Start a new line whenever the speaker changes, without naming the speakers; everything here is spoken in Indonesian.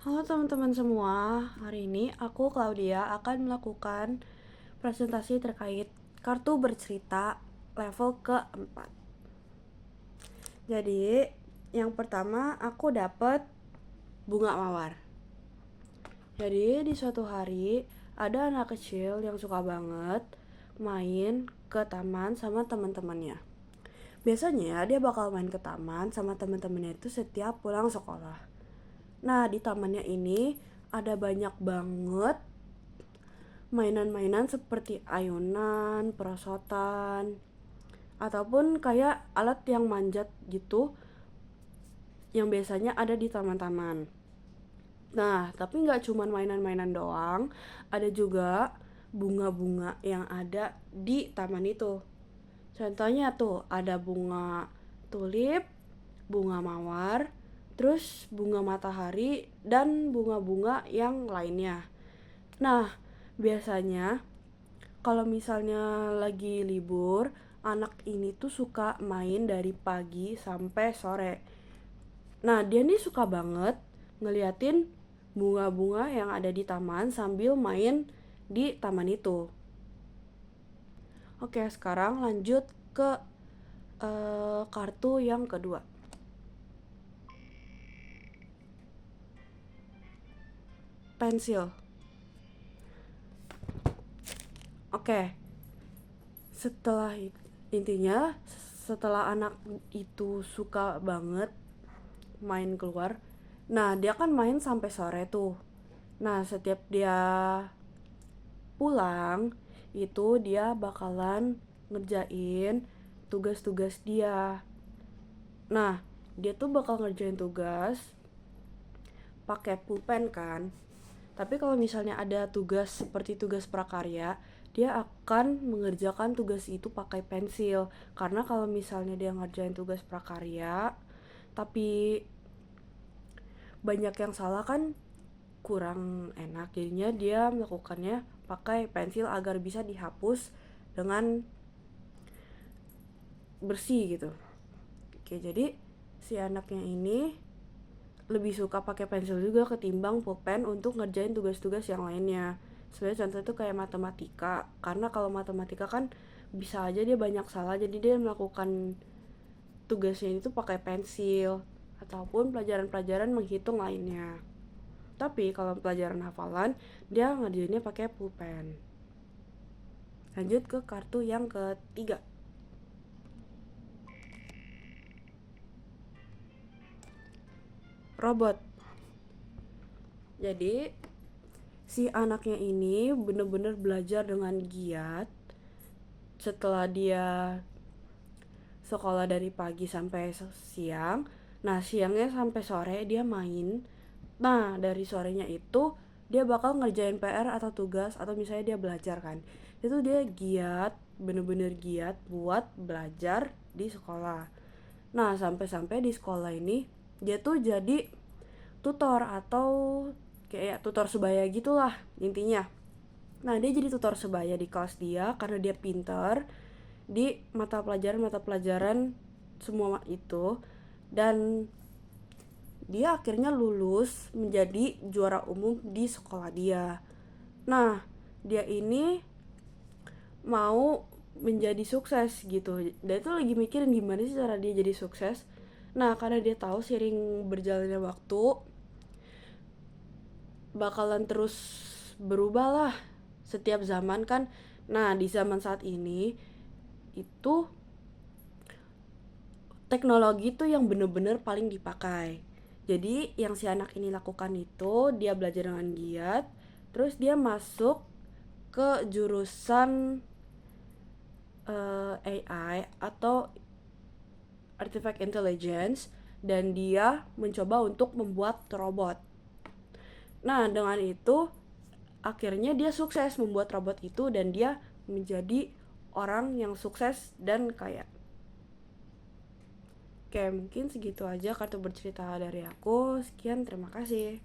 Halo teman-teman semua, hari ini aku Claudia akan melakukan presentasi terkait kartu bercerita level keempat. Jadi, yang pertama aku dapat bunga mawar. Jadi, di suatu hari ada anak kecil yang suka banget main ke taman sama teman-temannya. Biasanya dia bakal main ke taman sama teman-temannya itu setiap pulang sekolah. Nah, di tamannya ini ada banyak banget mainan-mainan seperti ayunan, perosotan, ataupun kayak alat yang manjat gitu yang biasanya ada di taman-taman. Nah, tapi nggak cuma mainan-mainan doang, ada juga bunga-bunga yang ada di taman itu. Contohnya tuh ada bunga tulip, bunga mawar, terus bunga matahari, dan bunga-bunga yang lainnya. Nah, biasanya kalau misalnya lagi libur, anak ini tuh suka main dari pagi sampai sore. Nah, dia nih suka banget ngeliatin bunga-bunga yang ada di taman sambil main di taman itu. Oke, sekarang lanjut ke kartu yang kedua. Pensil. Oke, setelah intinya setelah anak itu suka banget main keluar, nah dia kan main sampai sore tuh. Nah, setiap dia pulang itu dia bakalan ngerjain tugas-tugas dia. Nah, dia tuh bakal ngerjain tugas pakai pulpen kan. Tapi kalau misalnya ada tugas seperti tugas prakarya, dia akan mengerjakan tugas itu pakai pensil. Karena kalau misalnya dia ngerjain tugas prakarya, tapi banyak yang salah kan kurang enak. Jadinya dia melakukannya pakai pensil agar bisa dihapus dengan bersih gitu. Oke, jadi si anaknya ini lebih suka pakai pensil juga ketimbang pulpen untuk ngerjain tugas-tugas yang lainnya. Sebenarnya contoh itu kayak matematika, karena kalau matematika kan bisa aja dia banyak salah, jadi dia melakukan tugasnya itu pakai pensil ataupun pelajaran-pelajaran menghitung lainnya. Tapi kalau pelajaran hafalan dia ngerjainnya pakai pulpen. Lanjut ke kartu yang ketiga. Robot. Jadi si anaknya ini bener-bener belajar dengan giat setelah dia sekolah dari pagi sampai siang. Nah, siangnya sampai sore dia main. Nah, dari sorenya itu dia bakal ngerjain PR atau tugas atau misalnya dia belajar kan. Itu dia giat, bener-bener giat buat belajar di sekolah. Nah, sampai-sampai di sekolah ini dia tuh jadi tutor atau kayak tutor sebaya gitulah intinya. Nah, dia jadi tutor sebaya di kelas dia karena dia pintar di mata pelajaran semua itu, dan dia akhirnya lulus menjadi juara umum di sekolah dia. Nah, dia ini mau menjadi sukses gitu. Dia tuh lagi mikirin gimana sih cara dia jadi sukses. Nah, karena dia tahu seiring berjalannya waktu bakalan terus berubah lah setiap zaman kan. Nah, di zaman saat ini itu teknologi tuh yang bener-bener paling dipakai. Jadi yang si anak ini lakukan itu dia belajar dengan giat, terus dia masuk ke jurusan AI atau Artifact Intelligence, dan dia mencoba untuk membuat robot. Nah, dengan itu akhirnya dia sukses membuat robot itu dan dia menjadi orang yang sukses dan kaya. Oke, mungkin segitu aja kartu bercerita dari aku. Sekian, terima kasih.